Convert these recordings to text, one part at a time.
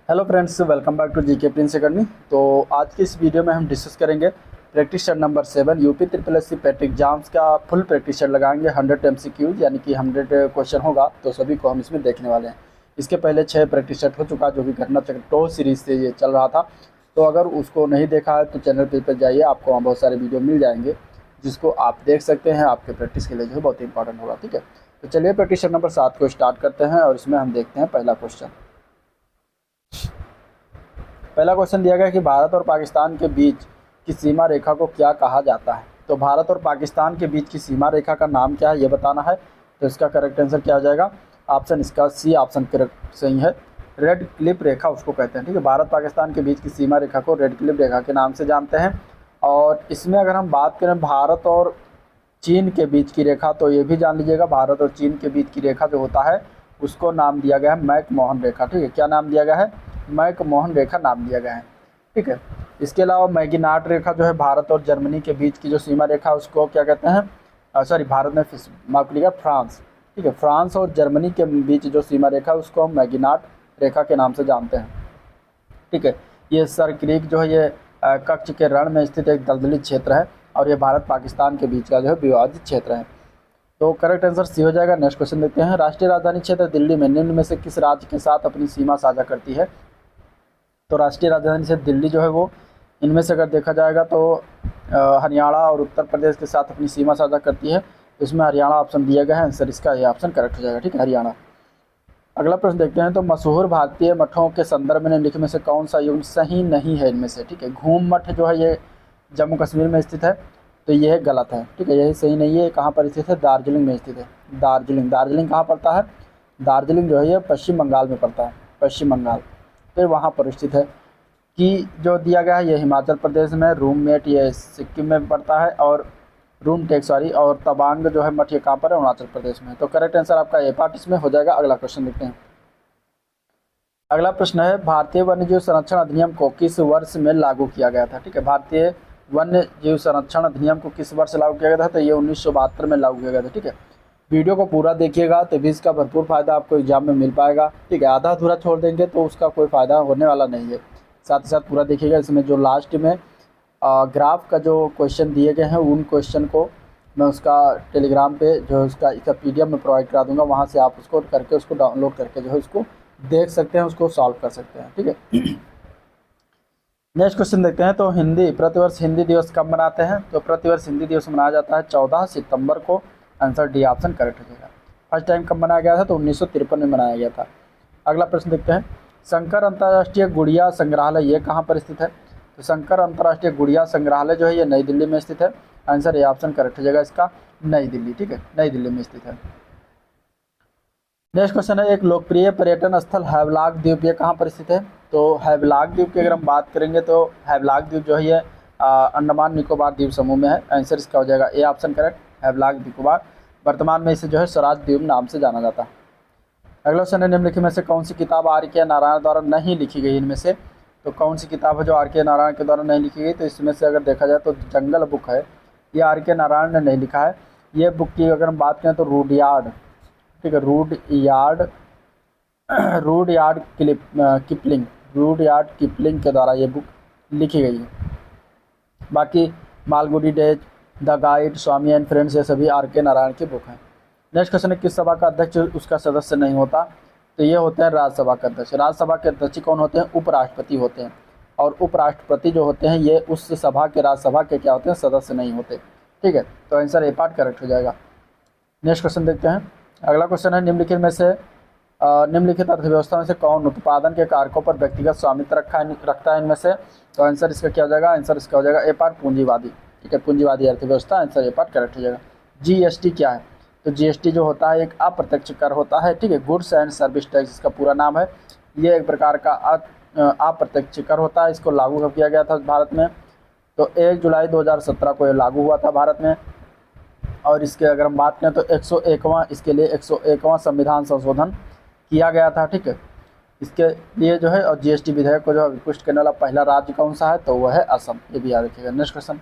Hello friends, welcome back to GK Prince Academy. तो आज की इस वीडियो में हम डिस्कस करेंगे practice set number 7 UP triple S C PET exams का फुल प्रैक्टिस सेट लगाएंगे। 100 MCQ यानी कि 100 क्वेश्चन होगा, तो सभी को हम इसमें देखने वाले हैं। इसके पहले 6 प्रैक्टिस सेट हो चुका, जो कि घटना चक्र टो सीरीज से ये चल रहा था। तो अगर उसको नहीं देखा है तो चैनल पर जाइए, आपको वहाँ बहुत सारे वीडियो मिल जाएंगे जिसको आप देख सकते हैं। आपके प्रैक्टिस के लिए जो है बहुत ही इंपॉर्टेंट होगा। ठीक है, तो चलिए प्रैक्टिस सेट नंबर 7 को स्टार्ट करते हैं और इसमें हम देखते हैं पहला क्वेश्चन। पहला क्वेश्चन दिया गया कि भारत और पाकिस्तान के बीच की सीमा रेखा को क्या कहा जाता है। तो भारत और पाकिस्तान के बीच की सीमा रेखा का नाम क्या है ये बताना है। तो इसका करेक्ट आंसर क्या हो जाएगा? ऑप्शन इसका सी ऑप्शन करेक्ट सही है। रेड क्लिप रेखा उसको कहते हैं। ठीक है, भारत पाकिस्तान के बीच की सीमा रेखा को रेड क्लिप रेखा के नाम से जानते हैं। और इसमें अगर हम बात करें भारत और चीन के बीच की रेखा, तो ये भी जान लीजिएगा, भारत और चीन के बीच की रेखा जो होता है उसको नाम दिया गया है मैक-मोहन रेखा। ठीक है, क्या नाम दिया गया है? मैक-मोहन रेखा नाम दिया गया है। ठीक है, इसके अलावा मैगिनाट रेखा जो है भारत और जर्मनी के बीच की जो सीमा रेखा उसको क्या कहते हैं? सॉरी, भारत में माफ करिएगा, फ्रांस। ठीक है, फ्रांस और जर्मनी के बीच जो सीमा रेखा है उसको हम मैगिनाट रेखा के नाम से जानते हैं। ठीक है, ये सर क्रीक जो है ये कच्छ के रण में स्थित एक दलदली क्षेत्र है और ये भारत पाकिस्तान के बीच का जो है विवादित क्षेत्र है। तो करेक्ट आंसर सी हो जाएगा। नेक्स्ट क्वेश्चन देखते हैं। राष्ट्रीय राजधानी क्षेत्र दिल्ली में निम्न में से किस राज्य के साथ अपनी सीमा साझा करती है? तो राष्ट्रीय राजधानी क्षेत्र दिल्ली जो है वो इनमें से अगर देखा जाएगा तो हरियाणा और उत्तर प्रदेश के साथ अपनी सीमा साझा करती है। इसमें हरियाणा ऑप्शन दिया गया है, आंसर इसका ये ऑप्शन करेक्ट हो जाएगा। ठीक है, हरियाणा। अगला प्रश्न देखते हैं। तो मशहूर भारतीय मठों के संदर्भ में निम्नलिखित में से कौन सा युग्म सही नहीं है इनमें से? ठीक है, घूम मठ जो है ये जम्मू कश्मीर में स्थित है, तो यह गलत है। ठीक है, यही सही नहीं है। कहाँ पर स्थित है? दार्जिलिंग में स्थित है। दार्जिलिंग कहाँ पड़ता है? दार्जिलिंग जो है ये पश्चिम बंगाल में पड़ता है, पश्चिम बंगाल, तो वहाँ पर स्थित है। कि जो दिया गया है ये हिमाचल प्रदेश में, रूममेट ये सिक्किम में पड़ता है, और और तवांग जो है मठ ये कहाँ पर है? अरुणाचल प्रदेश में। तो करेक्ट आंसर आपका ए पार्ट इसमें हो जाएगा। अगला क्वेश्चन देखते हैं। अगला प्रश्न है, भारतीय वन्यजीव संरक्षण अधिनियम को किस वर्ष में लागू किया गया था? ठीक है, भारतीय वन्य जीव संरक्षण अधिनियम को किस वर्ष लागू किया गया था? तो ये 1972 में लागू किया गया था। ठीक है, वीडियो को पूरा देखिएगा तो भी इसका भरपूर फायदा आपको एग्जाम में मिल पाएगा। ठीक है, आधा अधूरा छोड़ देंगे तो उसका कोई फ़ायदा होने वाला नहीं है। साथ ही साथ पूरा देखिएगा। इसमें जो लास्ट में ग्राफ का जो क्वेश्चन दिए गए हैं उन क्वेश्चन को मैं उसका टेलीग्राम पे जो उसका PDF में प्रोवाइड करा दूंगा, वहाँ से आप उसको करके उसको डाउनलोड करके जो है उसको देख सकते हैं, उसको सॉल्व कर सकते हैं। ठीक है, नेक्स्ट क्वेश्चन देखते हैं। तो प्रतिवर्ष हिंदी दिवस कब मनाते हैं? तो प्रतिवर्ष हिंदी दिवस मनाया जाता है 14 सितंबर को। आंसर डी ऑप्शन करेक्ट हो जाएगा। फर्स्ट टाइम कब मनाया गया था? तो 1953 में मनाया गया था। अगला प्रश्न देखते हैं। शंकर अंतर्राष्ट्रीय गुड़िया संग्रहालय ये कहाँ पर स्थित है? तो शंकर अंतर्राष्ट्रीय गुड़िया संग्रहालय जो है ये नई दिल्ली में स्थित है। आंसर ए ऑप्शन करेक्ट हो जाएगा इसका, नई दिल्ली। ठीक है, नई दिल्ली में स्थित है। नेक्स्ट क्वेश्चन है, एक लोकप्रिय पर्यटन स्थल हैवलॉक द्वीप ये कहाँ पर स्थित है? तो हैवलॉक द्वीप की अगर हम बात करेंगे तो हैवलॉक द्वीप जो है ये अंडमान निकोबार द्वीप समूह में है। आंसर इसका हो जाएगा A option correct, Havelock Nicobar. वर्तमान में इसे जो है स्वराज द्वीप नाम से जाना जाता है। अगला क्वेश्चन है, निम्नलिखित में से कौन सी किताब R.K. नारायण द्वारा नहीं लिखी गई? इनमें से तो कौन सी किताब है जो R.K. नारायण के द्वारा नहीं लिखी गई? तो इसमें से अगर देखा जाए तो जंगल बुक है, ये R.K. नारायण ने नहीं लिखा है। ये बुक की अगर हम बात करें तो रूडयार्ड, ठीक है, रूडयार्ड किपलिंग के द्वारा ये बुक लिखी गई है। बाकी Malgudi days, the guide, Swami and friends ये सभी R.K. नारायण की बुक हैं। नेक्स्ट क्वेश्चन है, किस सभा का अध्यक्ष उसका सदस्य नहीं होता? तो ये होते हैं राज्यसभा के अध्यक्ष। राज्यसभा के अध्यक्ष कौन होते हैं? उपराष्ट्रपति होते हैं। और उपराष्ट्रपति जो होते हैं ये उस सभा के राज्यसभा के क्या होते हैं? सदस्य नहीं होते। ठीक है, तो आंसर ए पार्ट करेक्ट हो जाएगा। नेक्स्ट क्वेश्चन देखते हैं। अगला क्वेश्चन है, निम्नलिखित में से निम्नलिखित अर्थव्यवस्था में से कौन उत्पादन के कारकों पर व्यक्तिगत स्वामित्व रखता है इनमें से? तो आंसर इसका क्या हो जाएगा? आंसर इसका हो जाएगा ए पार्ट, पूंजीवादी। ठीक है, पूंजीवादी अर्थव्यवस्था, आंसर ए पार्ट करेक्ट हो जाएगा। GST क्या है? तो GST जो होता है एक अप्रत्यक्ष कर होता है। ठीक है, गुड्स एंड सर्विस टैक्स इसका पूरा नाम है। ये एक प्रकार का अप्रत्यक्ष कर होता है। इसको लागू कब किया गया था भारत में? तो 1 जुलाई 2017 को ये लागू हुआ था भारत में। और इसके अगर हम बात करें तो 101वां इसके लिए 101वां संविधान संशोधन किया गया था। ठीक है, इसके लिए जो है, और GST विधेयक को जो पुष्ट करने वाला पहला राज्य कौन सा है? तो वह है असम। ये भी याद रखिएगा। नेक्स्ट क्वेश्चन,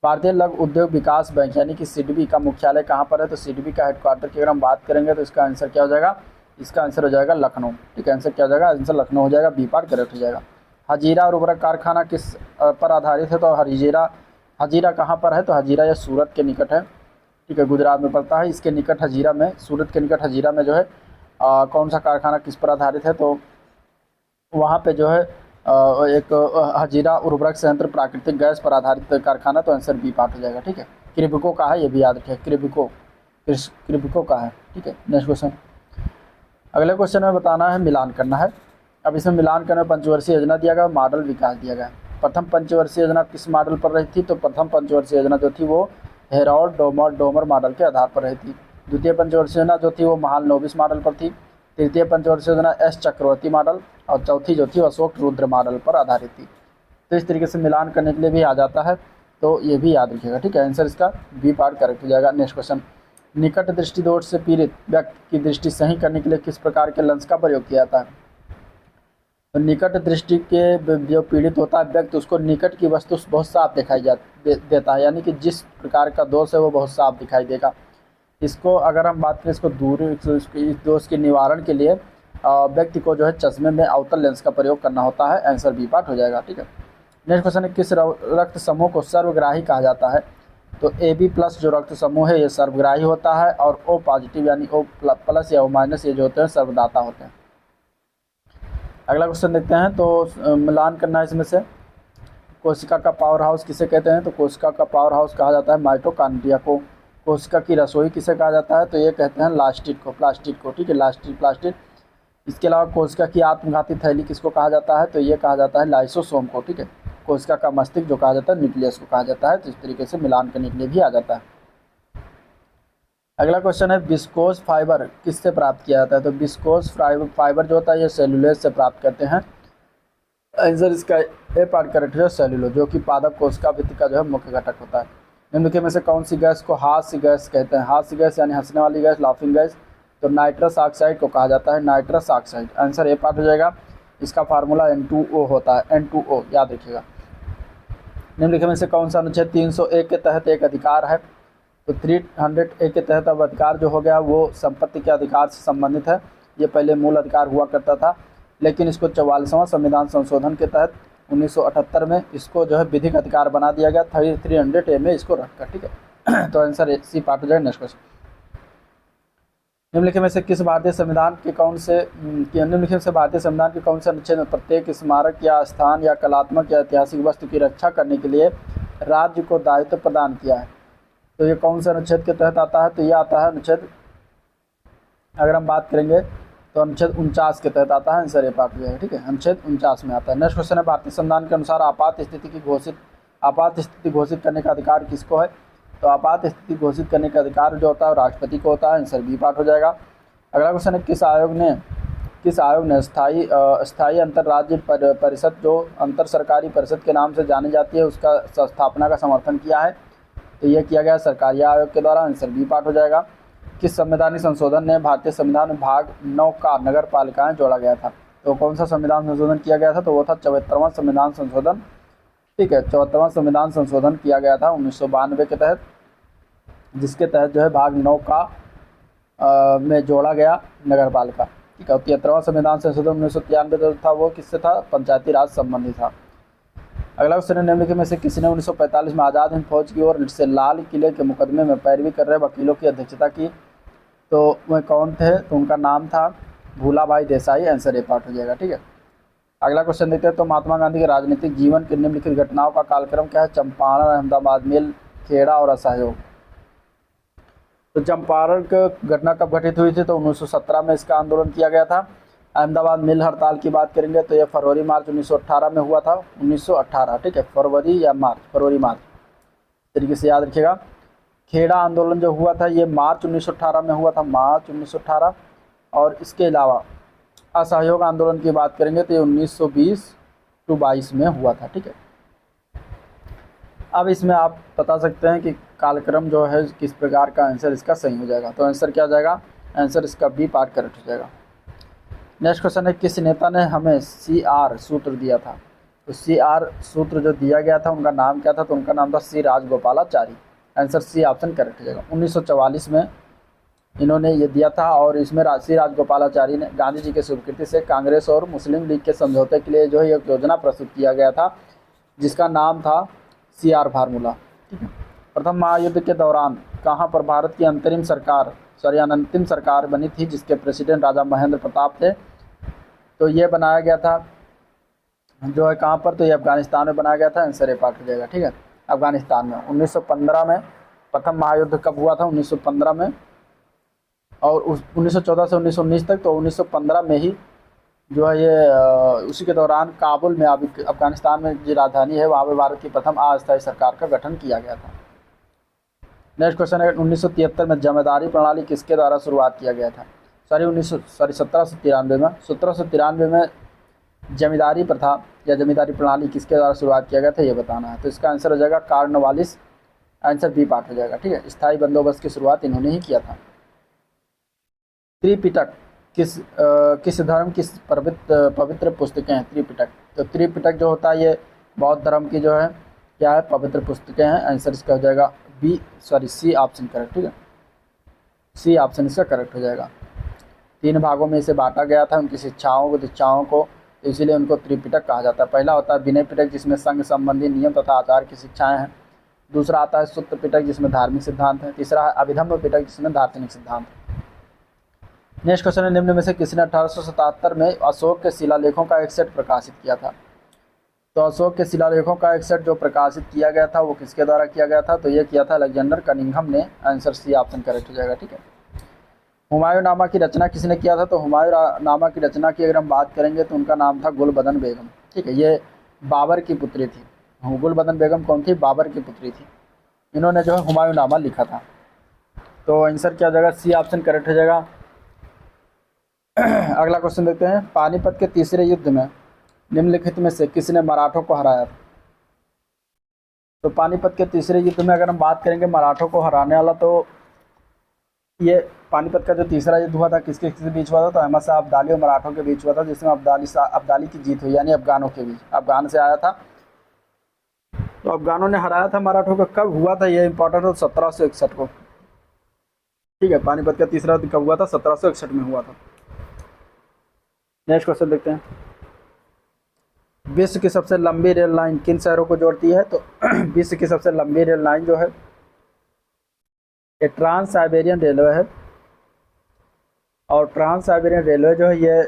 भारतीय लघु उद्योग विकास बैंक यानी कि SIDBI का मुख्यालय कहाँ पर है? तो SIDBI का हेडक्वार्टर की अगर हम बात करेंगे तो इसका आंसर क्या हो जाएगा? इसका आंसर हो जाएगा लखनऊ। ठीक है, आंसर क्या हो जाएगा, आंसर लखनऊ हो जाएगा, बी पार्ट करेक्ट हो जाएगा। हजीरा उर्वरक कारखाना किस पर आधारित है, तो हजीरा, हजीरा कहाँ पर है, तो हजीरा यह सूरत के निकट है। ठीक है, गुजरात में पड़ता है, इसके निकट हजीरा में, सूरत के निकट हजीरा में जो है कौन सा कारखाना किस पर आधारित है, तो वहाँ पे जो है एक हजीरा उर्वरक संयंत्र प्राकृतिक गैस पर आधारित कारखाना, तो आंसर बी पार्ट हो जाएगा। ठीक है, क्रिब्को का है, ये भी याद रखिए, क्रिब्को का है। ठीक है, नेक्स्ट क्वेश्चन। अगले क्वेश्चन में बताना है, मिलान करना है। अब इसमें मिलान करने में पंचवर्षीय योजना दिया गया, मॉडल विकास दिया गया। प्रथम पंचवर्षीय योजना किस मॉडल पर रही थी, तो प्रथम पंचवर्षीय योजना जो थी वो हेरोल्ड डोमर मॉडल के आधार पर रही थी। द्वितीय पंचवर्षीय योजना जो थी वो महालनोबिस मॉडल पर थी। तृतीय पंचवर्षीय योजना एस चक्रवर्ती मॉडल, और चौथी जो थी अशोक रुद्र मॉडल पर आधारित थी। तो इस तरीके से मिलान करने के लिए भी आ जाता है, तो ये भी याद रखिएगा। ठीक है, आंसर इसका बी पार्ट करेक्ट हो जाएगा। Next question. निकट दृष्टि दोष से पीड़ित व्यक्ति की दृष्टि सही करने के लिए किस प्रकार के लेंस का प्रयोग किया जाता है, तो निकट दृष्टि के जो पीड़ित होता है व्यक्ति, उसको निकट की वस्तु बहुत साफ दिखाई देता है, यानी कि जिस प्रकार का दोष है वो बहुत साफ दिखाई देगा। इसको अगर हम बात करें, इसको दूर, इस दोष के निवारण के लिए व्यक्ति को जो है चश्मे में अवतल लेंस का प्रयोग करना होता है। आंसर बी पार्ट हो जाएगा। ठीक है, नेक्स्ट क्वेश्चन है, किस रक्त समूह को सर्वग्राही कहा जाता है, तो AB+ जो रक्त समूह है ये सर्वग्राही होता है, और O+ यानी O+ या O- ये जो होते हैं सर्वदाता होते हैं। अगला क्वेश्चन देखते हैं, तो मिलान करना है इसमें से। कोशिका का पावर हाउस किसे कहते हैं, तो कोशिका का पावर हाउस कहा जाता है माइटोकॉन्ड्रिया को। कोशिका की रसोई किसे कहा जाता है, तो ये कहते हैं प्लास्टिड को। ठीक है, प्लास्टिड। इसके अलावा कोशिका की आत्मघाती थैली किसको कहा जाता है, तो ये कहा जाता है लाइसोसोम को। ठीक है, कोशिका का मस्तिष्क जो कहा जाता है न्यूक्लियस को कहा जाता है। तो इस तरीके से मिलान करने के लिए भी आ जाता है। अगला क्वेश्चन है, विस्कोस फाइबर किससे प्राप्त किया जाता है, तो विस्कोस फाइबर जो होता है ये सेलुलोज से प्राप्त करते हैं। आंसर इसका ए पार्ट करेक्ट है, सेलुलोज, जो कि पादप कोशिका भित्ति का जो है मुख्य घटक होता है। निम्नलिखित में से कौन सी गैस को हास्य गैस कहते हैं, हास्य गैस यानी हंसने वाली गैस, लाफिंग गैस, तो नाइट्रस ऑक्साइड को कहा जाता है nitrous oxide. Answer A part हो जाएगा। इसका फार्मूला N2O होता है, N2O याद रखिएगा। निम्नलिखित में से कौन सा अनुच्छेद 301 के तहत एक अधिकार है, तो 300A के तहत अब अधिकार जो हो गया वो संपत्ति के अधिकार से संबंधित है। ये पहले मूल अधिकार हुआ करता था, लेकिन इसको 44वां संविधान संशोधन के तहत 1978 में इसको जो है विधिक अधिकार बना दिया गया 300A में इसको रखकर। ठीक है, तो आंसर सी पार्ट हो जाएगा। Next question. निम्नलिखित में से किस भारतीय संविधान के कौन से अनुच्छेद में प्रत्येक स्मारक या स्थान या कलात्मक या ऐतिहासिक वस्तु की रक्षा करने के लिए राज्य को दायित्व प्रदान किया है, तो ये कौन से अनुच्छेद के तहत आता है, तो ये आता है अनुच्छेद, अगर हम बात करेंगे तो अनुच्छेद 49 के तहत आता है। आंसर ए पार्ट हो जाएगा। ठीक है, अनुच्छेद 49 में आता है। नेक्स्ट क्वेश्चन है, भारतीय संविधान के अनुसार आपात स्थिति घोषित करने का अधिकार किसको है, तो आपात स्थिति घोषित करने का अधिकार जो होता है राष्ट्रपति को होता है। आंसर बी पार्ट हो जाएगा। अगला क्वेश्चन है, किस आयोग ने स्थायी अंतर्राज्य परिषद जो अंतर सरकारी परिषद के नाम से जानी जाती है उसका स्थापना का समर्थन किया है, तो यह किया गया सरकारी आयोग के द्वारा। आंसर बी पार्ट हो जाएगा। किस संवैधानिक संशोधन ने भारतीय संविधान में भाग 9 का नगर पालिकाएं जोड़ा गया था, तो कौन सा संविधान संशोधन किया गया था, तो वो था 74वां संविधान संशोधन। ठीक है, 74वां संविधान संशोधन किया गया था 1992 के तहत, जिसके तहत जो है भाग 9 का में जोड़ा गया नगर पालिका। ठीक है, 73वां संविधान संशोधन 1993 जो था वो किससे था, पंचायती राज संबंधी था। अगला क्वेश्चन है, निम्नलिखित में से किसने 1945 में आज़ाद हिंद फौज की ओर से लाल किले के मुकदमे में पैरवी कर रहे वकीलों की अध्यक्षता की, तो वह कौन थे, तो उनका नाम था Bhulabhai Desai. Answer A part हो जाएगा। ठीक है, अगला क्वेश्चन देखते हैं, तो महात्मा गांधी के राजनीतिक जीवन के निम्नलिखित घटनाओं का कालक्रम क्या है, चंपारण, अहमदाबाद मिल, खेड़ा और असहयोग। तो चंपारण घटना कब घटित हुई थी, तो 1917 में इसका आंदोलन किया गया था। अहमदाबाद मिल हड़ताल की बात करेंगे तो यह फरवरी-मार्च 1918 में हुआ था, 1918। ठीक है, फरवरी मार्च तरीके से याद रखिएगा। खेड़ा आंदोलन जो हुआ था ये मार्च 1918 में हुआ था, मार्च 1918। और इसके अलावा असहयोग आंदोलन की बात करेंगे तो ये 1920-22 में हुआ था। ठीक है, अब इसमें आप बता सकते हैं कि कालक्रम जो है किस प्रकार का, आंसर इसका सही हो जाएगा। तो आंसर क्या हो जाएगा, आंसर इसका बी पार्ट करेक्ट हो जाएगा। नेक्स्ट क्वेश्चन है, किस नेता ने हमें CR सूत्र दिया था, तो CR सूत्र जो दिया गया था उनका नाम क्या था, तो उनका नाम था C Rajagopalachari. Answer C option correct हो जाएगा। 1944 में इन्होंने ये दिया था। और इसमें श्री राजगोपालाचारी ने गांधी जी के स्वीकृति से कांग्रेस और मुस्लिम लीग के समझौते के लिए जो है एक योजना प्रस्तुत किया गया था, जिसका नाम था CR फार्मूला। ठीक है। प्रथम महायुद्ध के दौरान कहाँ पर भारत की अंतिम सरकार बनी थी, जिसके प्रेसिडेंट राजा महेंद्र प्रताप थे। तो ये बनाया गया था जो है कहाँ पर, तो ये अफगानिस्तान में बनाया गया था। आंसर ए पार्ट हो जाएगा। ठीक है, अफगानिस्तान में 1915 में प्रथम महायुद्ध कब हुआ था, 1915 में। और 1914 से 1919 तक, तो 1915 में ही जो है ये उसी के दौरान काबुल में, अभी अफगानिस्तान में जो राजधानी है वहाँ पर भारत की प्रथम अस्थायी सरकार का गठन किया गया था। नेक्स्ट क्वेश्चन है 1973 में जमींदारी प्रणाली किसके द्वारा शुरुआत किया गया था। 1793 में जमींदारी प्रथा या जमींदारी प्रणाली किसके द्वारा शुरुआत किया गया था, ये बताना है। तो इसका आंसर हो जाएगा कॉर्नवालिस। आंसर बी पार्ट हो जाएगा। ठीक है, स्थायी बंदोबस्त की शुरुआत इन्होंने ही किया था। त्रिपिटक किस धर्म की पवित्र पुस्तकें हैं। त्रिपिटक, तो त्रिपिटक जो होता है ये बौद्ध धर्म की जो है क्या है, पवित्र पुस्तकें हैं। आंसर इसका हो जाएगा सी ऑप्शन करेक्ट। ठीक है, सी ऑप्शन इसका करेक्ट हो जाएगा। 3 भागों में इसे बांटा गया था, उनकी दीक्षाओं को, तो इसीलिए उनको त्रिपिटक कहा जाता है। पहला होता है विनय पिटक, जिसमें संघ संबंधी नियम तथा आचार की शिक्षाएं हैं। दूसरा आता है सुत्त पिटक, जिसमें धार्मिक सिद्धांत है। तीसरा है अभिधम्म पिटक, जिसमें दार्शनिक सिद्धांत है। नेक्स्ट क्वेश्चन है निम्न में से किसने 1877 में अशोक के शिलालेखों का एक सेट प्रकाशित किया था। तो अशोक के शिलालेखों का एक सेट जो प्रकाशित किया गया था वो किसके द्वारा किया गया था, तो ये किया था अलेक्जेंडर कनिंघम ने। आंसर सी ऑप्शन करेक्ट हो जाएगा। ठीक है, हुमायूंनामा की रचना किसने किया था, तो हुमायूंनामा की रचना की अगर हम बात करेंगे तो उनका नाम था गुलबदन बेगम। ठीक है, ये बाबर की पुत्री थी। गुलबदन बेगम कौन थी, बाबर की पुत्री थी। इन्होंने जो है हुमायूंनामा लिखा था। तो आंसर क्या हो जाएगा, सी ऑप्शन करेक्ट हो जाएगा। अगला क्वेश्चन देखते हैं, पानीपत के तीसरे युद्ध में निम्नलिखित में से किसने मराठों को हराया था। तो पानीपत के तीसरे युद्ध में अगर हम बात करेंगे मराठों को हराने वाला, तो ये पानीपत का जो तीसरा युद्ध हुआ था किसके बीच हुआ था, तो अहमद शाह अब्दाली और मराठों के बीच हुआ था, जिसमें अब्दाली की जीत हुई, यानी अफगानों के बीच। अफगान से आया था, तो अफगानों ने हराया था मराठों को। कब हुआ था ये इंपॉर्टेंट हो, 1761 को। ठीक है, पानीपत का तीसरा युद्ध कब हुआ था, 1761 में हुआ था। नेक्स्ट क्वेश्चन देखते हैं, विश्व की सबसे लंबी रेल लाइन किन शहरों को जोड़ती है। तो विश्व की सबसे लंबी रेल लाइन जो है ये ट्रांस साइबेरियन रेलवे है। और ट्रांस साइबेरियन रेलवे जो है ये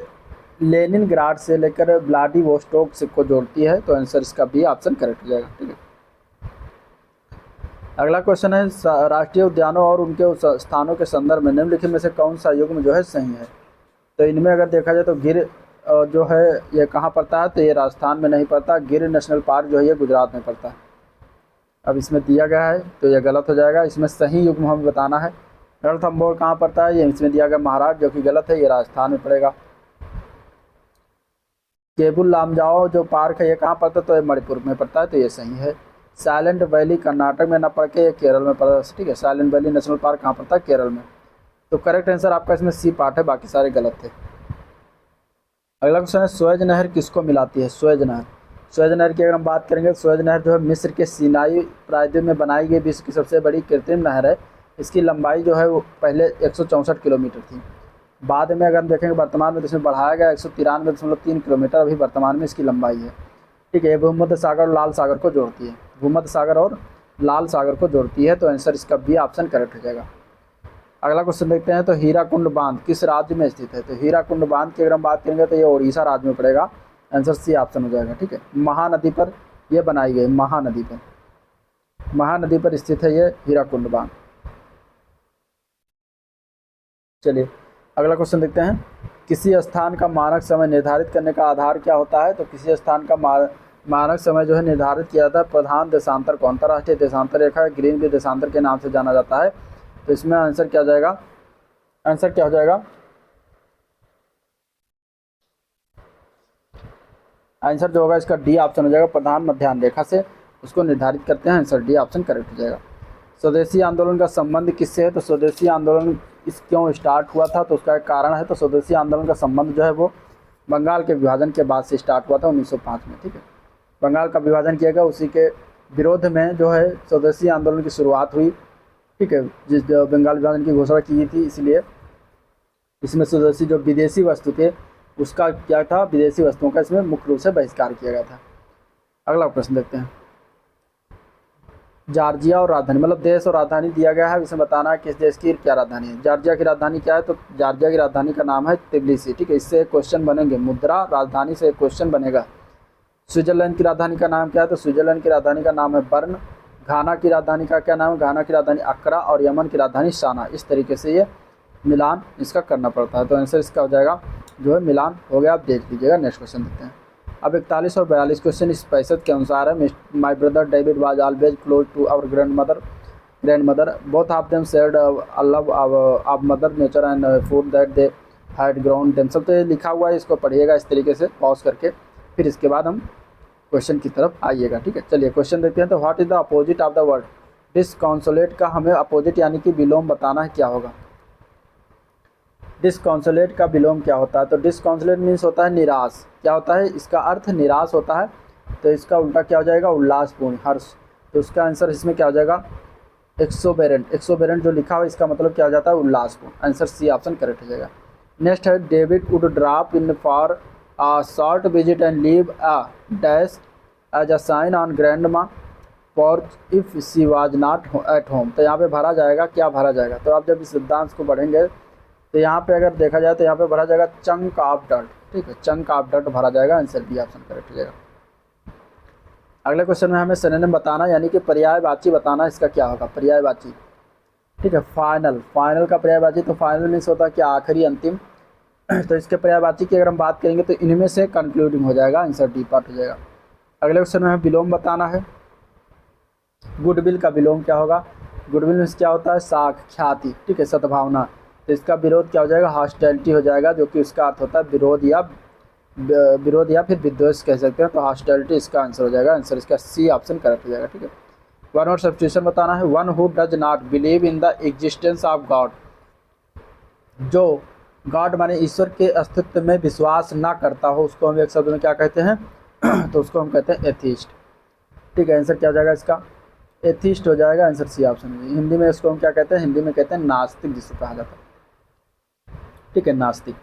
लेनिनग्राड से लेकर व्लादिवोस्टोक से को जोड़ती है। तो आंसर इसका बी ऑप्शन करेक्ट हो जाएगा। ठीक है, अगला क्वेश्चन है, राष्ट्रीय उद्यानों और उनके स्थानों के संदर्भ में निम्नलिखित में से कौन सा युग्म जो है सही है। तो इनमें अगर देखा जाए तो गिर जो है ये कहाँ पड़ता है, तो ये राजस्थान में नहीं पड़ता। गिर नेशनल पार्क जो है ये गुजरात में पड़ता है। अब इसमें दिया गया है तो ये गलत हो जाएगा। इसमें सही युग्म हमें बताना है। रणथंभौर कहाँ पड़ता है, ये इसमें दिया गया महाराष्ट्र, जो कि गलत है, ये राजस्थान में पड़ेगा। केबुल लामजाओ जो पार्क है ये कहाँ पड़ता है, तो ये मणिपुर में पड़ता है, तो ये सही है। साइलेंट वैली कर्नाटक में न पड़ के ये केरल में पड़ता है। ठीक है, साइलेंट वैली नेशनल पार्क कहाँ पड़ता है, केरल में। तो करेक्ट आंसर आपका इसमें सी पार्ट है, बाकी सारे गलत थे। अगला क्वेश्चन है, स्वेज नहर किसको मिलाती है। स्वेज नहर की अगर हम बात करेंगे, स्वेज नहर जो है मिस्र के सिनाई प्रायद्वीप में बनाई गई विश्व की सबसे बड़ी कृत्रिम नहर है। इसकी लंबाई जो है वो पहले 164 किलोमीटर थी। बाद में अगर हम देखेंगे वर्तमान में तो इसमें बढ़ाया गया 193.3 किलोमीटर अभी वर्तमान में इसकी लंबाई है। ठीक है, ये भूमध्य सागर और लाल सागर को जोड़ती है। भूमध्य सागर और लाल सागर को जोड़ती है। तो आंसर इसका बी ऑप्शन करेक्ट हो जाएगा। अगला क्वेश्चन देखते हैं, तो हीराकुंड बांध किस राज्य में स्थित है। तो हीराकुंड बांध की अगर हम बात करेंगे तो ये उड़ीसा राज्य में पड़ेगा। आंसर सी ऑप्शन हो जाएगा। ठीक है, महानदी पर यह बनाई गई, महानदी पर स्थित है ये हीराकुंड बांध। चलिए अगला क्वेश्चन देखते हैं, किसी स्थान का मानक समय निर्धारित करने का आधार क्या होता है। तो किसी स्थान का मानक समय जो है निर्धारित किया जाता है प्रधान देशांतर को अंतर्राष्ट्रीय देशांतर रेखा ग्रीनविच देशांतर के नाम से जाना जाता है। तो इसमें आंसर क्या हो जाएगा, आंसर क्या हो जाएगा, आंसर जो होगा इसका डी ऑप्शन हो जाएगा। प्रधान मध्याह्न रेखा से उसको निर्धारित करते हैं। आंसर डी ऑप्शन करेक्ट हो जाएगा। स्वदेशी आंदोलन का संबंध किससे है। तो स्वदेशी आंदोलन इस क्यों स्टार्ट हुआ था, तो उसका एक कारण है। तो स्वदेशी आंदोलन का संबंध जो है वो बंगाल के विभाजन के बाद से स्टार्ट हुआ था 1905 में। ठीक है, बंगाल का विभाजन किया गया, उसी के विरोध में जो है स्वदेशी आंदोलन की शुरुआत हुई। ठीक है, जिस बंगाल विभाजन की घोषणा की थी, इसलिए इसमें स्वदेशी जो विदेशी वस्तु थे उसका क्या था, विदेशी वस्तुओं का इसमें मुख्य रूप से बहिष्कार किया गया था। अगला प्रश्न देखते हैं। जॉर्जिया और राजधानी, मतलब देश और राजधानी दिया गया है, इसमें बताना है किस देश की क्या राजधानी है। जॉर्जिया की राजधानी क्या है, तो जॉर्जिया की राजधानी का नाम है तिबिलिसी। ठीक है, इससे एक क्वेश्चन बनेंगे, मुद्रा राजधानी से एक क्वेश्चन बनेगा। स्विट्जरलैंड की राजधानी का नाम क्या है, तो स्विट्जरलैंड की राजधानी का नाम है बर्न। घाना की राजधानी का क्या नाम है, घाना की राजधानी अक्रा। और यमन की राजधानी साना। इस तरीके से ये मिलान इसका करना पड़ता है। तो आंसर इसका हो जाएगा जो है मिलान हो गया। आप देख लीजिएगा। नेक्स्ट क्वेश्चन देखते हैं। अब 41 और 42 क्वेश्चन इस पैसेज के अनुसार है। My brother David was always close to our grandmother both of them shared a love of mother nature and food that they had grown themself. तो ये लिखा हुआ है, इसको पढ़िएगा इस तरीके से पॉज करके, फिर इसके बाद हम क्वेश्चन की तरफ आइएगा। ठीक है, चलिए क्वेश्चन देखते हैं। तो what is the opposite of the word disconsolate का हमें अपोजिट यानी कि विलोम बताना है, क्या होगा। डिसकॉन्सोलेट का विलोम क्या होता है, तो डिसकॉन्सोलेट मीन्स होता है निराश। क्या होता है, इसका अर्थ निराश होता है, तो इसका उल्टा क्या हो जाएगा, उल्लासपूर्ण, हर्ष। तो इसका आंसर इसमें क्या हो जाएगा, एक्सोबेरेंट। एक्सोबेरेंट जो लिखा हुआ है इसका मतलब क्या हो जाता है, उल्लासपूर्ण। आंसर सी ऑप्शन करेक्ट हो जाएगा। नेक्स्ट है David would drop in for a short visit and leave a dash as a sign on grandma porch if she was not at home। तो यहाँ पे भरा जाएगा, क्या भरा जाएगा, तो आप जब इस सिद्धांत को पढ़ेंगे तो यहाँ पे अगर देखा जाए तो यहाँ पे भरा जाएगा चंक ऑफ डर्ट। ठीक है, चंक ऑफ डर्ट भरा जाएगा। आंसर बी ऑप्शन करेक्ट हो जाएगा। अगले क्वेश्चन में हमें सिनोनिम बताना यानी कि पर्यायवाची बताना, इसका क्या होगा, पर्यायवाची। ठीक है, फाइनल। फाइनल का पर्यायवाची, तो फाइनल मीन्स होता है कि आखिरी, अंतिम। तो इसके पर्यायवाची की अगर हम बात करेंगे तो इनमें से कंक्लूडिंग हो जाएगा। आंसर डी पार्ट हो जाएगा। अगले क्वेश्चन में हमें विलोम बताना है। गुडविल का विलोम क्या होगा, गुडविल मीन्स क्या होता है, साख, ख्याति। ठीक है, सद्भावना। तो इसका विरोध क्या हो जाएगा, हॉस्टिलिटी हो जाएगा, जो कि उसका अर्थ होता है विरोध या फिर विद्वेष कह सकते हैं। तो हॉस्टिलिटी इसका आंसर हो जाएगा। आंसर इसका सी ऑप्शन करेक्ट हो जाएगा। ठीक है, वन वर्ड सब्स्टिट्यूशन बताना है। One who does not believe in the existence of God, जो गॉड माने ईश्वर के अस्तित्व में विश्वास ना करता हो, उसको हम एक शब्द में क्या कहते हैं तो उसको हम कहते हैं एथीस्ट। ठीक है, आंसर क्या हो जाएगा इसका, एथीस्ट हो जाएगा। आंसर सी ऑप्शन है। हिंदी में इसको हम क्या कहते हैं, हिंदी में कहते हैं नास्तिक, जिसको कहा जाता है। ठीक है, नास्तिक।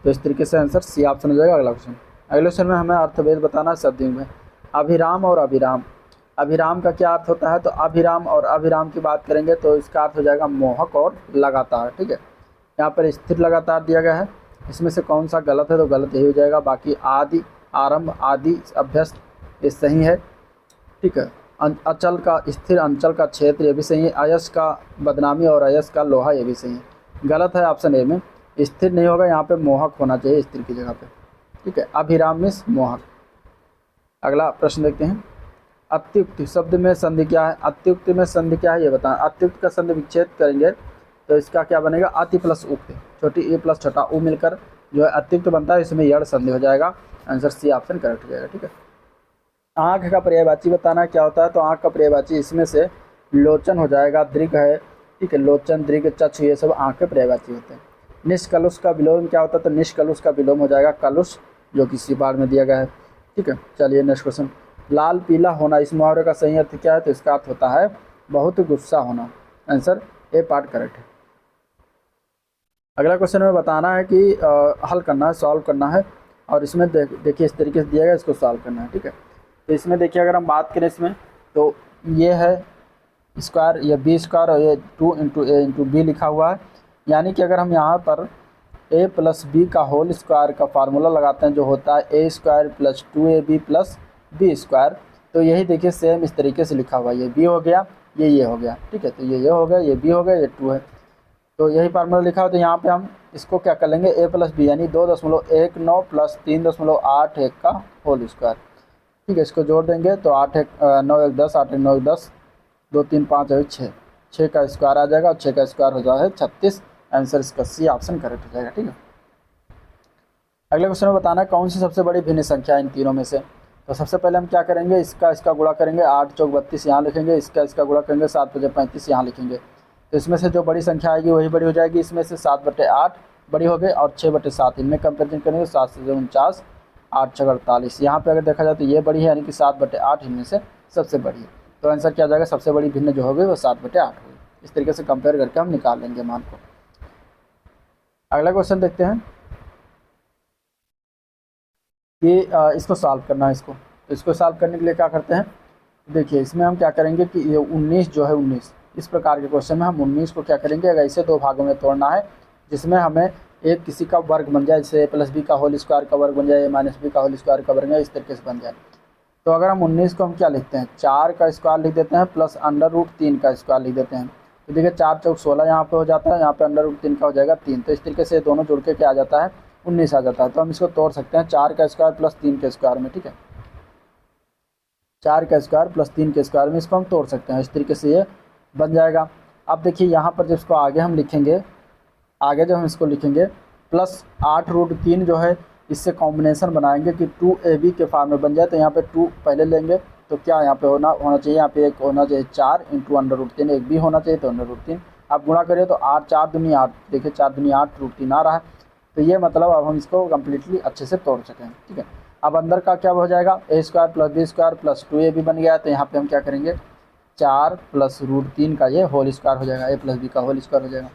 तो इस तरीके से आंसर सी ऑप्शन हो जाएगा। अगला क्वेश्चन। अगले क्वेश्चन में हमें अर्थभेद बताना है शब्दों में। अभिराम और अभिराम। अभिराम का क्या अर्थ होता है, तो अभिराम और अभिराम की बात करेंगे तो इसका अर्थ हो जाएगा मोहक और लगातार। ठीक है, यहाँ पर स्थिर लगातार दिया गया है, इसमें से कौन सा गलत है, तो गलत यही हो जाएगा। बाकी आदि, आरंभ, आदि, अभ्यस्त, ये सही है। ठीक है, अचल का स्थिर, अंचल का क्षेत्र, ये भी सही है। अयस का बदनामी और अयस का लोहा, ये भी सही है। गलत है ऑप्शन ए में, स्थिर नहीं होगा, यहाँ पे मोहक होना चाहिए स्थिर की जगह पे। ठीक है, अभिराम मीन्स मोहक। अगला प्रश्न देखते हैं। अत्युक्ति शब्द में संधि क्या है, अत्युक्ति में संधि क्या है ये बताएं। अत्युक्त का संधि विच्छेद करेंगे तो इसका क्या बनेगा, अति प्लस उक्त, छोटी ए प्लस छोटा उ मिलकर जो है अत्युक्त बनता है, इसमें यड़ संधि हो जाएगा। आंसर सी ऑप्शन करेक्ट हो जाएगा। ठीक है, आँख का पर्यायवाची बताना क्या होता है, तो आँख का पर्यायवाची इसमें से लोचन हो जाएगा, दृग है। ठीक है, लोचन, दृग, चक्षु, ये सब आँख के पर्यायवाची होते हैं। निष्कलुष का विलोम क्या होता है, तो निष्कलुष का विलोम हो जाएगा कलुष, जो कि सी पार्ट में दिया गया है। ठीक है, चलिए नेक्स्ट क्वेश्चन। लाल पीला होना, इस मुहावरे का सही अर्थ क्या है, तो इसका अर्थ होता है बहुत गुस्सा होना। आंसर ए पार्ट करेक्ट है। अगला क्वेश्चन में बताना है कि हल करना है, सॉल्व करना है, और इसमें देखिए इस तरीके से दिया गया, इसको सॉल्व करना है। ठीक है, तो इसमें देखिए अगर हम बात करें इसमें, तो ये है स्क्वायर, ये बी स्क्वायर, और ये 2 इंटू ए इंटू बी लिखा हुआ है। यानी कि अगर हम यहाँ पर ए प्लस बी का होल स्क्वायर का फार्मूला लगाते हैं, जो होता है a square plus 2ab plus b square, तो यही देखिए सेम इस तरीके से लिखा हुआ है। ये बी हो गया, ये हो गया। ठीक है, तो ये हो गया, ये बी हो गया, ये 2 है, तो यही फार्मूला लिखा हो। तो यहाँ पे हम इसको क्या कर लेंगे, ए प्लस बी यानी 2.19 प्लस 3.81 का होल स्क्वायर। ठीक है, इसको जोड़ देंगे तो 8 1 9 1 10, 8 1 9 10, 2 3 5 1 6, 6 का स्क्वायर आ जाएगा, और 6 का स्क्वायर हो जाएगा 36। आंसर इसका सी ऑप्शन करेक्ट हो जाएगा। ठीक है, अगले क्वेश्चन में बताना है कौन सी सबसे बड़ी भिन्न संख्या इन तीनों में से। तो सबसे पहले हम क्या करेंगे, इसका गुणा करेंगे, 8 चौक 32 यहाँ लिखेंगे, इसका गुणा करेंगे, 7 5 35 यहाँ लिखेंगे। तो इसमें से जो बड़ी संख्या आएगी वही बड़ी हो जाएगी। इसमें से 7/8 बड़ी हो गई, और 6/7 इनमें कंपेरिजन करेंगे, 7 से 49, 8 6 48। यहाँ पे अगर देखा जाए तो ये बड़ी है, यानी कि 7/8 इनमें से सबसे बड़ी है। तो आंसर क्या आ जाएगा, सबसे बड़ी भिन्न जो होगी वो 7/8 होगी। इस तरीके से कंपेयर करके हम निकाल लेंगे मान को। अगला क्वेश्चन देखते हैं कि इसको सॉल्व करना है। इसको सॉल्व करने के लिए क्या करते हैं, देखिए इसमें हम क्या करेंगे कि ये 19 जो है 19, इस प्रकार के क्वेश्चन में हम 19 को क्या करेंगे, अगर इसे दो भागों में तोड़ना है जिसमें हमें एक किसी का वर्ग बन जाए, जैसे a+b का होल स्क्वायर का वर्ग बन जाए, a-b का होल स्क्वायर का वर्ग बन जाए, इस तरीके से बन जाए। तो अगर हम 19 को हम क्या लिखते हैं, 4 का स्क्वायर लिख देते हैं प्लस √3 का स्क्वायर लिख देते हैं। तो देखिए 4 चौक 16 यहाँ पे हो जाता है, यहाँ पे √3 का हो जाएगा 3। तो इस तरीके से दोनों जुड़ के क्या आ जाता है, 19 आ जाता है। तो हम इसको तोड़ सकते हैं 4 का स्क्वायर प्लस 3 के स्क्वायर में, ठीक है। 4 का स्क्वायर प्लस 3 के स्क्वायर में इसको हम तोड़ सकते हैं, इस तरीके से ये बन जाएगा। अब देखिए यहाँ पर जब इसको आगे हम लिखेंगे, आगे जब हम इसको लिखेंगे प्लस 8√3 जो है, इससे कॉम्बिनेशन बनाएंगे कि 2ab के फॉर्म में बन जाए। तो यहाँ पे 2 पहले लेंगे तो क्या यहाँ पे होना चाहिए, यहाँ पे एक होना चाहिए 4 इंटू √3, एक भी होना चाहिए तो √3। आप गुणा करिए तो 8 4 दूनी 8, देखिए 4 दूनी 8 √3 आ रहा है। तो ये मतलब अब हम इसको कम्प्लीटली अच्छे से तोड़ सकें, ठीक है। अब अंदर का क्या हो जाएगा, a² plus b² plus 2ab बन गया। तो यहाँ पे हम क्या करेंगे, 4 प्लस √3 का ये होल स्क्वायर हो जाएगा, a+b का होल स्क्वायर हो जाएगा।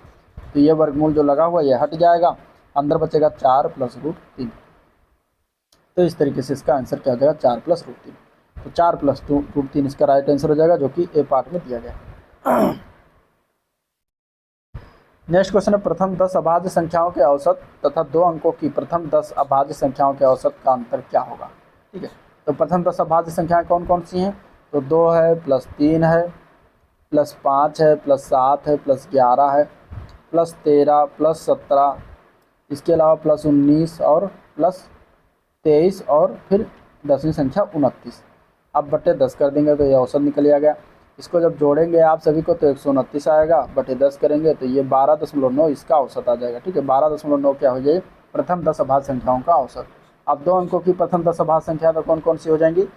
तो ये वर्गमूल जो लगा हुआ ये हट जाएगा, अंदर बचेगा 4 प्लस √3। तो इस तरीके से इसका आंसर क्या हो जाएगा, 4 प्लस √3। तो 4 प्लस √3 इसका राइट आंसर हो जाएगा, जो कि ए पार्ट में दिया गया। नेक्स्ट क्वेश्चन है, प्रथम 10 अभाज्य संख्याओं के औसत तथा 2 अंकों की प्रथम 10 अभाज्य संख्याओं के औसत का अंतर क्या होगा, ठीक है। तो प्रथम 10 अभाज्य संख्याएं कौन कौन सी हैं, तो 2 है, प्लस 3 है, प्लस 5 है, प्लस 7 है, प्लस 11 है, प्लस 13, प्लस 17, इसके अलावा प्लस 19 और प्लस 23 और फिर 10वीं संख्या 29। अब बटे 10 कर देंगे तो ये औसत निकल आ गया। इसको जब जोड़ेंगे आप सभी को तो 129 आएगा, बटे 10 करेंगे तो ये 12.9 इसका औसत आ जाएगा, ठीक है। 12.9 क्या हो जाए, प्रथम 10 अभाज्य संख्याओं का औसत। अब 2 अंकों की प्रथम 10 अभाज्य संख्या तो कौन कौन सी हो जाएंगी,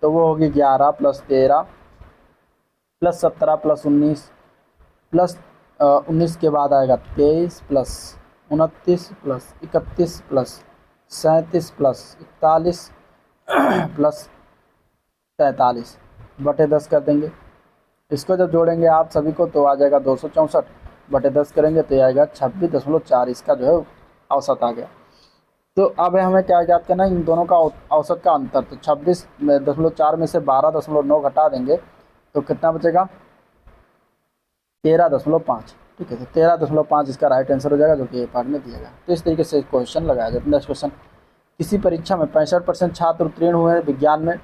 तो वो होगी 11 प्लस 13 प्लस 17 प्लस 19 प्लस 19 के बाद आएगा 23 plus 29 plus 31 plus 37 plus 41 plus 43 बटे 10 कर देंगे। इसको जब जोड़ेंगे आप सभी को तो आ जाएगा 264, बटे 10 करेंगे तो ये आएगा 26.4, इसका जो है औसत आ गया। तो अब हमें क्या ज्ञात करना है, इन दोनों का औसत का अंतर। तो 26.4 में से 12.9 घटा देंगे तो कितना बचेगा, 13.5, ठीक है। तो 13.5 इसका राइट आंसर हो जाएगा, जो कि ए पार्ट में दिया गया। तो इस तरीके से क्वेश्चन लगाया जाता है। नेक्स्ट क्वेश्चन, किसी परीक्षा में 65% छात्र उत्तीर्ण हुए हैं, विज्ञान में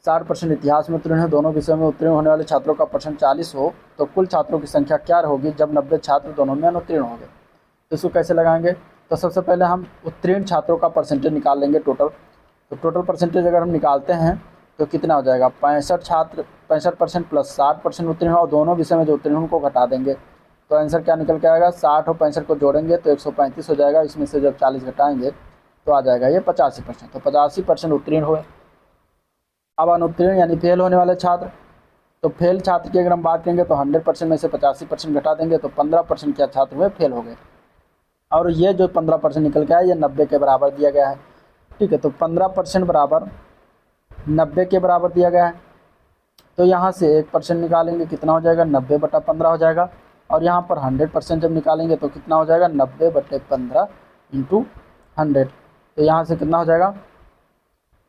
60% इतिहास में उत्तीर्ण है, दोनों विषयों में उत्तीर्ण होने वाले छात्रों का परसेंट 40 हो, तो कुल छात्रों की संख्या क्या होगी जब 90 छात्र दोनों में अनुत्तीर्ण होंगे। तो इसको कैसे लगाएंगे, तो सबसे पहले हम उत्तीर्ण छात्रों का परसेंटेज निकाल लेंगे टोटल। तो टोटल परसेंटेज अगर हम निकालते हैं तो कितना हो जाएगा, 65% प्लस 60% उत्तीर्ण और दोनों विषय में जो उत्तीर्ण उनको घटा देंगे। तो आंसर क्या निकल के आएगा, 60 और 65 को जोड़ेंगे तो 135 हो जाएगा। इसमें से जब 40 घटाएंगे तो आ जाएगा ये 85%। तो 85% उत्तीर्ण हुए। अब अनुत्तीर्ण यानी फेल होने वाले छात्र, तो फेल छात्र की अगर हम बात करेंगे तो 100% में से 85% घटा देंगे तो 15% क्या छात्र हुए फेल हो गए। और ये जो 15% निकल के आया ये 90 के बराबर दिया गया है, ठीक है। तो 15% बराबर 90 के बराबर दिया गया है। तो यहाँ से 1% निकालेंगे, कितना हो जाएगा, 90/15 हो जाएगा। और यहाँ पर 100% जब निकालेंगे तो कितना हो जाएगा, 90/15 इंटू 100। तो यहाँ से कितना हो जाएगा,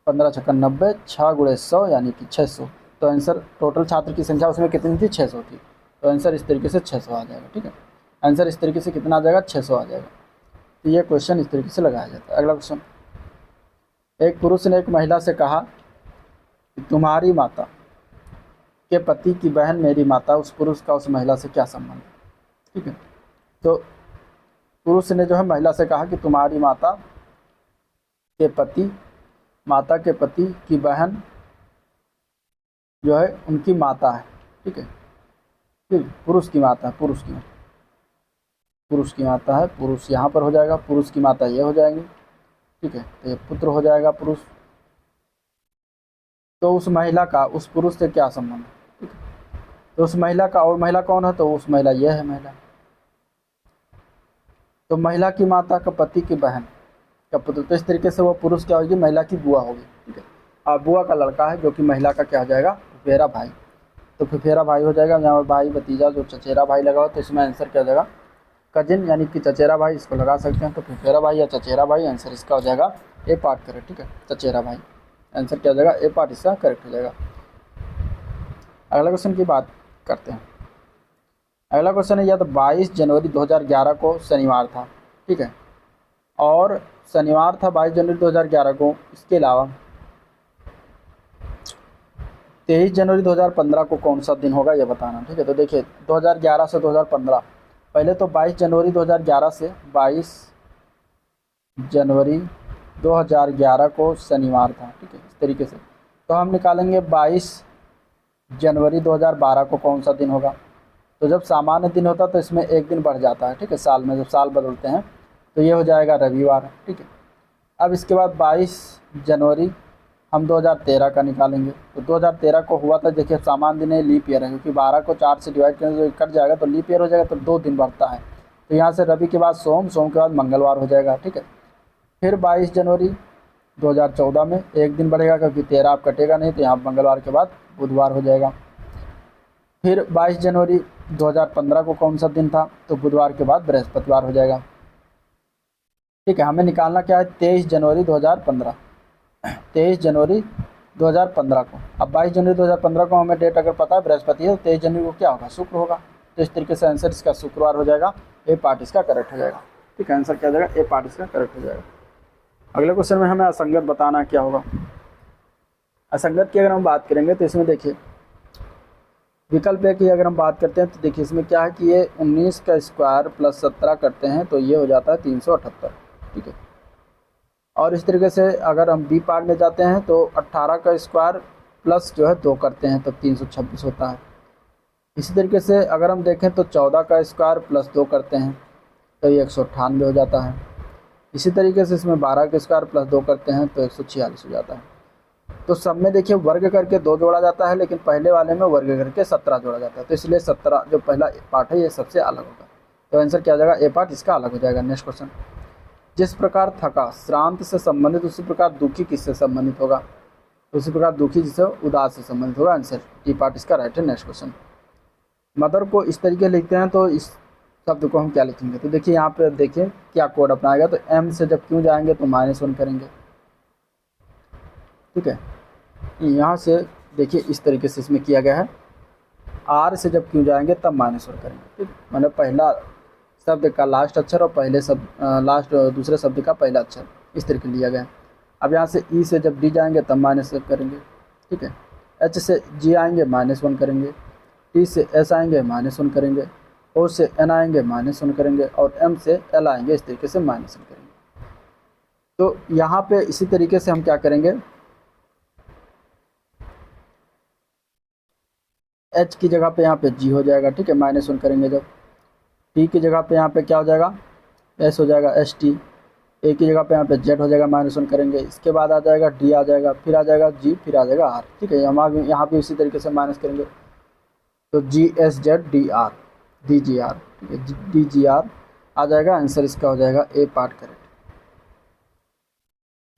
15 छक्का 90, 6 गुणे 100 यानी कि 600। तो आंसर टोटल छात्र की संख्या उसमें कितनी थी, 600 थी। तो आंसर इस तरीके से 600 आ जाएगा, ठीक है। आंसर इस तरीके से कितना आ जाएगा, 600 आ जाएगा। तो ये क्वेश्चन इस तरीके से लगाया जाता है। अगला क्वेश्चन, एक पुरुष ने एक महिला से कहा कि तुम्हारी माता के पति की बहन मेरी माता। उस पुरुष का उस महिला से क्या संबंध है, ठीक है। तो पुरुष ने जो है महिला से कहा कि तुम्हारी माता के पति की बहन जो है उनकी माता है, ठीक है। फिर पुरुष की माता है, पुरुष की माता है, पुरुष यहाँ पर हो जाएगा, पुरुष की माता ये हो जाएगी, ठीक है। तो ये पुत्र हो जाएगा पुरुष। तो उस महिला का उस पुरुष से क्या संबंध है, ठीक है। तो उस महिला का, और महिला कौन है, तो उस महिला ये है महिला। तो महिला की माता का पति की बहन का पुत्र, तो इस तरीके से वो पुरुष क्या होगी, महिला की बुआ होगी, ठीक है। और बुआ का लड़का है जो कि महिला का क्या हो जाएगा, मेरा भाई। तो फुफेरा भाई हो जाएगा, यहाँ पर भाई भतीजा जो चचेरा भाई लगा हो तो इसमें आंसर क्या हो जाएगा कजिन यानी कि चचेरा भाई, इसको लगा सकते हैं। तो फुफेरा भाई या चचेरा भाई, आंसर इसका हो जाएगा ए पार्ट करेक्ट। ठीक है, चचेरा भाई आंसर क्या हो जाएगा ए पार्ट इसका करेक्ट हो जाएगा। अगला क्वेश्चन की बात करते हैं। अगला क्वेश्चन है, या तो 22 जनवरी 2011 को शनिवार था, ठीक है, और शनिवार था 22 जनवरी 2011 को, इसके अलावा 23 जनवरी 2015 को कौन सा दिन होगा ये बताना। ठीक है, तो देखिए 2011 से 2015, पहले तो 22 जनवरी 2011 से 22 जनवरी 2011 को शनिवार था। ठीक है, इस तरीके से तो हम निकालेंगे 22 जनवरी 2012 को कौन सा दिन होगा। तो जब सामान्य दिन होता है तो इसमें एक दिन बढ़ जाता है। ठीक है, साल में जब साल बदलते हैं तो ये हो जाएगा रविवार। ठीक है, अब इसके बाद 22 जनवरी हम 2013 का निकालेंगे। तो 2013 को हुआ था, देखिए सामान्य दिन है, लीप ईयर है, क्योंकि 12 को 4 से डिवाइड करें तो कट जाएगा तो लीप ईयर हो जाएगा, तो 2 दिन बढ़ता है। तो यहाँ से रवि के बाद सोम, सोम के बाद मंगलवार हो जाएगा। ठीक है, फिर 22 जनवरी 2014 में एक दिन बढ़ेगा, क्योंकि 13 आप कटेगा नहीं, तो यहाँ मंगलवार के बाद बुधवार हो जाएगा। फिर 22 जनवरी 2015 को कौन सा दिन था, तो बुधवार के बाद बृहस्पतिवार हो जाएगा। ठीक है, हमें निकालना क्या है 23 जनवरी 2015, 23 जनवरी 2015 को। अब 22 जनवरी 2015 को हमें डेट अगर पता है बृहस्पति है, तो 23 जनवरी को क्या होगा शुक्र होगा। तो इस तरीके से आंसर इसका शुक्रवार हो जाएगा, ए पार्ट इसका करेक्ट हो जाएगा। ठीक है, आंसर क्या हो जाएगा ए पार्ट इसका करेक्ट हो जाएगा। अगले क्वेश्चन में हमें असंगत बताना क्या होगा। असंगत की अगर हम बात करेंगे तो इसमें देखिए विकल्प ए की अगर हम बात करते हैं तो देखिए इसमें क्या है कि ये 19 का स्क्वायर प्लस 17 करते हैं तो ये हो जाता है 378। ठीक है, और इस तरीके से अगर हम बी पार्ट में जाते हैं तो 18 का स्क्वायर प्लस जो है 2 करते हैं तो 326 होता है। इसी तरीके से अगर हम देखें तो 14 का स्क्वायर प्लस 2 करते हैं तो ये 198 हो जाता है। इसी तरीके से इसमें 12 का स्क्वायर प्लस 2 करते हैं तो 146 हो जाता है। तो सब में देखिए वर्ग करके 2 जोड़ा जाता है, लेकिन पहले वाले में वर्ग करके 17 जोड़ा जाता है, तो इसलिए 17 जो पहला पार्ट है ये सबसे अलग होगा। तो आंसर क्या हो जाएगा ए पार्ट इसका अलग हो जाएगा। नेक्स्ट क्वेश्चन, जिस प्रकार थका श्रांत से संबंधित उसी प्रकार दुखी किससे संबंधित होगा। उसी प्रकार दुखी जिससे उदास से संबंधित होगा, आंसर डी पार्ट इसका राइट है। नेक्स्ट क्वेश्चन, मदर को इस तरीके लिखते हैं तो इस शब्द को हम क्या लिखेंगे। तो देखिए यहाँ पे देखिए क्या कोड अपनाएगा, तो एम से जब क्यों जाएंगे तो -1 करेंगे। ठीक है, यहाँ से देखिए इस तरीके से इसमें किया गया है, आर से जब क्यों जाएंगे तब -1 करेंगे। ठीक, मतलब पहला शब्द का लास्ट अक्षर और पहले लास्ट दूसरे शब्द का पहला अक्षर इस तरीके लिया गया है। अब यहाँ से ई से जब डी जाएंगे तब -1 करेंगे। ठीक है, एच से जी आएंगे -1 करेंगे, टी से एस आएंगे -1 करेंगे, ओ से एन आएंगे -1 करेंगे, और एम से एल आएंगे इस तरीके से -1 करेंगे। तो यहाँ पे इसी तरीके से हम क्या करेंगे, एच की जगह पे यहाँ पे जी हो जाएगा। ठीक है, -1 करेंगे जब, टी की जगह पे यहाँ पे क्या हो जाएगा एस हो जाएगा एस टी, ए की जगह पे यहाँ पे जेड हो जाएगा -1 करेंगे, इसके बाद आ जाएगा डी आ जाएगा, फिर आ जाएगा जी, फिर आ जाएगा आर। ठीक है, हम यहाँ पे इसी तरीके से माइनस करेंगे तो G S Z D R D G R. ठीक है, डी जी आर आ जाएगा, आंसर इसका हो जाएगा ए पार्ट करेक्ट।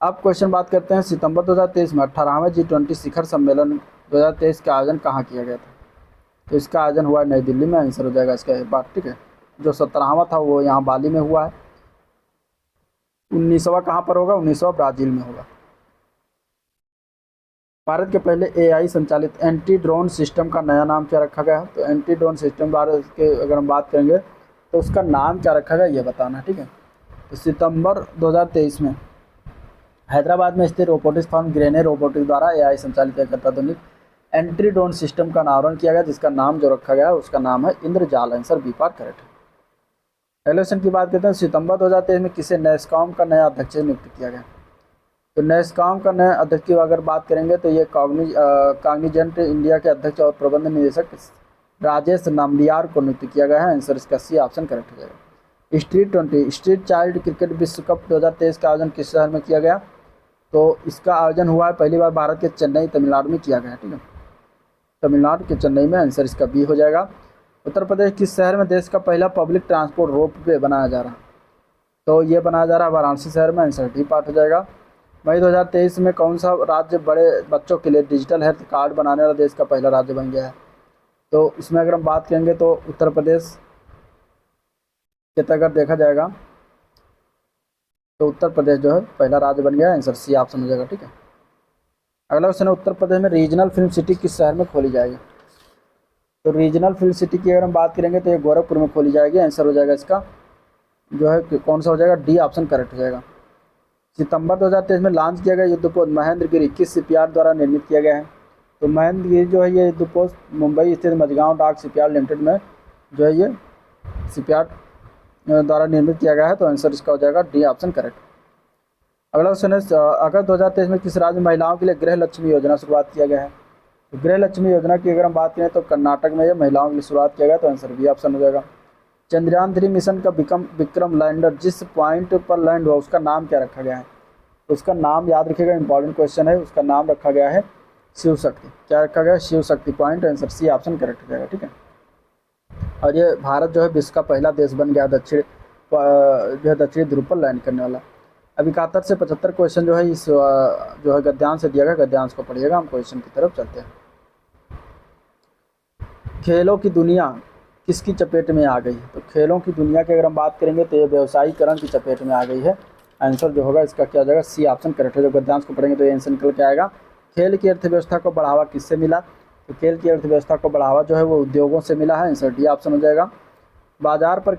अब क्वेश्चन बात करते हैं, सितंबर 2023 में 18वें G20 शिखर सम्मेलन 2023 का आयोजन कहाँ किया गया था। तो इसका आयोजन हुआ नई दिल्ली में, आंसर हो जाएगा इसका ए पार्ट। ठीक है, जो 17वां था वो यहाँ बाली में हुआ है, 19वां कहाँ पर होगा, 19वां ब्राज़ील में होगा। भारत के पहले एआई संचालित एंटी ड्रोन सिस्टम का नया नाम क्या रखा गया है। तो एंटी ड्रोन सिस्टम भारत के अगर हम बात करेंगे तो उसका नाम क्या रखा गया ये बताना है। ठीक है, तो सितंबर 2023 में हैदराबाद में स्थित रोबोटिक्स फर्म ग्रेने रोबोटिक्स द्वारा एआई संचालित एक अत्याधुनिक एंटी ड्रोन सिस्टम का अनावरण किया गया, जिसका नाम जो रखा गया है उसका नाम है इंद्रजाल। आंसर बी पार्ट करेक्ट है। एलेक्शन की बात करते हैं, सितंबर 2023 में किसे नैसकॉम का नया अध्यक्ष नियुक्त किया गया। तो नैसकॉम का नया अध्यक्ष की अगर बात करेंगे तो ये कॉग्निजेंट इंडिया के अध्यक्ष और प्रबंध निदेशक राजेश नाम्बियार को नियुक्त किया गया है। आंसर इसका सी ऑप्शन करेक्ट हो जाएगा। स्ट्रीट चाइल्ड क्रिकेट विश्व कप 2023 का आयोजन किस शहर में किया गया। तो इसका आयोजन हुआ है पहली बार भारत के चेन्नई तमिलनाडु में किया गया। ठीक है, तमिलनाडु के चेन्नई में, आंसर इसका बी हो जाएगा। उत्तर प्रदेश किस शहर में देश का पहला पब्लिक ट्रांसपोर्ट रोप वे बनाया जा रहा है। तो ये बनाया जा रहा है वाराणसी शहर में, आंसर डी पार्ट हो जाएगा। मई 2023 में कौन सा राज्य बड़े बच्चों के लिए डिजिटल हेल्थ कार्ड बनाने वाला देश का पहला राज्य बन गया है। तो इसमें अगर हम बात करेंगे तो उत्तर प्रदेश के तहत अगर देखा जाएगा तो उत्तर प्रदेश जो है पहला राज्य बन गया। आंसर सी ऑप्शन हो जाएगा। ठीक है, अगला क्वेश्चन है, उत्तर प्रदेश में रीजनल फिल्म सिटी किस शहर में खोली जाएगी? तो रीजनल फिल्म सिटी की अगर हम बात करेंगे तो ये गोरखपुर में खोली जाएगी। आंसर हो जाएगा इसका जो है कि कौन सा हो जाएगा, डी ऑप्शन करेक्ट हो जाएगा। सितंबर 2023 में लॉन्च किया गया युद्धपोत महेंद्रगिरी किस शिपयार्ड द्वारा निर्मित किया गया है? तो महेंद्रगिरी जो है ये युद्धपोत मुंबई स्थित मझगांव डाक शिपयार्ड लिमिटेड में जो है ये शिपयार्ड द्वारा निर्मित किया गया है। तो आंसर इसका हो जाएगा डी ऑप्शन करेक्ट। अगला क्वेश्चन है, अगस्त 2023 में किस राज्य में महिलाओं के लिए गृह लक्ष्मी योजना शुरुआत किया गया है? तो गृह लक्ष्मी योजना की अगर हम बात करें तो कर्नाटक में ये महिलाओं के लिए शुरुआत किया गया। तो आंसर बी ऑप्शन हो जाएगा। चंद्रयान 3 मिशन का विक्रम लैंडर जिस पॉइंट पर लैंड हुआ उसका नाम क्या रखा गया है? तो उसका नाम याद रखिएगा, इंपॉर्टेंट क्वेश्चन है। उसका नाम रखा गया है शिव शक्ति। क्या रखा गया है? Shiv Shakti point. Answer C option correct हो जाएगा। ठीक है, और ये भारत जो है विश्व का पहला देश बन गया दक्षिणी ध्रुव पर लैंड करने वाला। अब 71 से 75 क्वेश्चन जो है इस जो है गद्यांश से दिया गया। गद्यांश को पढ़िएगा, हम क्वेश्चन की तरफ चलते हैं। खेलों की दुनिया किसकी चपेट में आ गई है? तो खेलों की दुनिया की अगर हम बात करेंगे तो ये व्यवसायीकरण की चपेट में आ गई है। आंसर जो होगा इसका क्या हो जाएगा, सी ऑप्शन करेक्ट है। जब गद्यांश को पढ़ेंगे तो ये आंसर निकल के आएगा। खेल की अर्थव्यवस्था को बढ़ावा किससे मिला? तो खेल की अर्थव्यवस्था को बढ़ावा जो है वो उद्योगों से मिला है। आंसर डी ऑप्शन हो जाएगा। बाजार का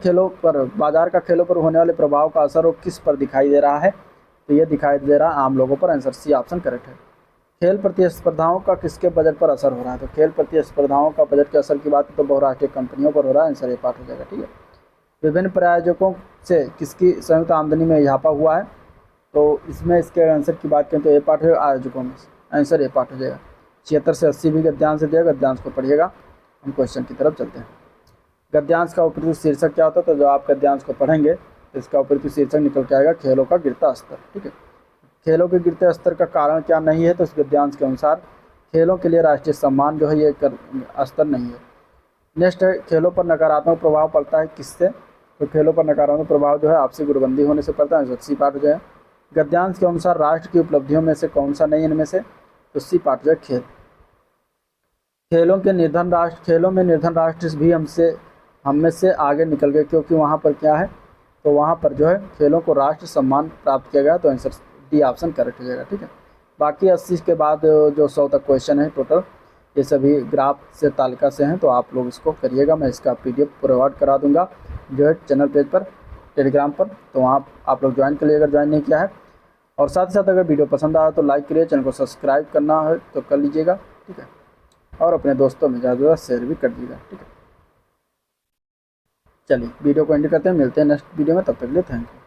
खेलों पर होने वाले प्रभाव का असर वो किस पर दिखाई दे रहा है? तो ये दिखाई दे रहा है आम लोगों पर। आंसर सी ऑप्शन करेक्ट है। खेल प्रतिस्पर्धाओं का किसके बजट पर असर हो रहा है? तो खेल प्रतिस्पर्धाओं का बजट के असर की बात है तो बहुराष्ट्रीय कंपनियों पर हो रहा है। आंसर ए पार्ट हो जाएगा। ठीक है, विभिन्न प्रायोजकों से किसकी संयुक्त आमदनी में इजाफा हुआ है? तो इसमें इसके आंसर की बात करें तो ए पार्ट है आयोजकों में। आंसर ए पार्ट हो जाएगा। 76 से 80 भी गद्यांश से दिया। गद्यांश को पढ़िएगा, हम क्वेश्चन की तरफ चलते हैं। गद्यांश का उपयुक्त शीर्षक क्या होता है? तो जब आप गद्यांश को पढ़ेंगे तो इसका उपयुक्त शीर्षक निकल के आएगा खेलों का गिरता स्तर। ठीक है, खेलों के गिरते स्तर का कारण क्या नहीं है? तो इस गद्यांश के अनुसार खेलों के लिए राष्ट्रीय सम्मान जो है ये स्तर नहीं है। नेक्स्ट है, खेलों पर नकारात्मक प्रभाव पड़ता है किससे? तो खेलों पर नकारात्मक प्रभाव जो है आपसी गुटबंदी होने से पड़ता है। सी पार्ट हो जाए। गद्यांश के अनुसार राष्ट्र की उपलब्धियों में से कौन सा नहीं इनमें से? तो सी पार्ट जो है खेल। खेलों में निर्धन राष्ट्र भी हम में से आगे निकल गए क्योंकि वहाँ पर क्या है? तो वहाँ पर जो है खेलों को राष्ट्र सम्मान प्राप्त किया गया। तो आंसर डी ऑप्शन करेक्ट हो जाएगा। ठीक है, बाकी 80 के बाद जो 100 तक क्वेश्चन है टोटल ये सभी ग्राफ से तालिका से हैं। तो आप लोग इसको करिएगा, मैं इसका PDF प्रोवाइड करा दूंगा जो है चैनल पेज पर, टेलीग्राम पर। तो वहाँ आप लोग ज्वाइन कर लिए अगर ज्वाइन नहीं किया है। और साथ ही साथ अगर वीडियो पसंद आया तो लाइक करिए, चैनल को सब्सक्राइब करना है तो कर लीजिएगा। ठीक है, और अपने दोस्तों में ज़्यादा शेयर भी कर दीजिएगा। ठीक है, चलिए वीडियो को एंड करते हैं, मिलते हैं नेक्स्ट वीडियो में, तब तक के लिए थैंक यू।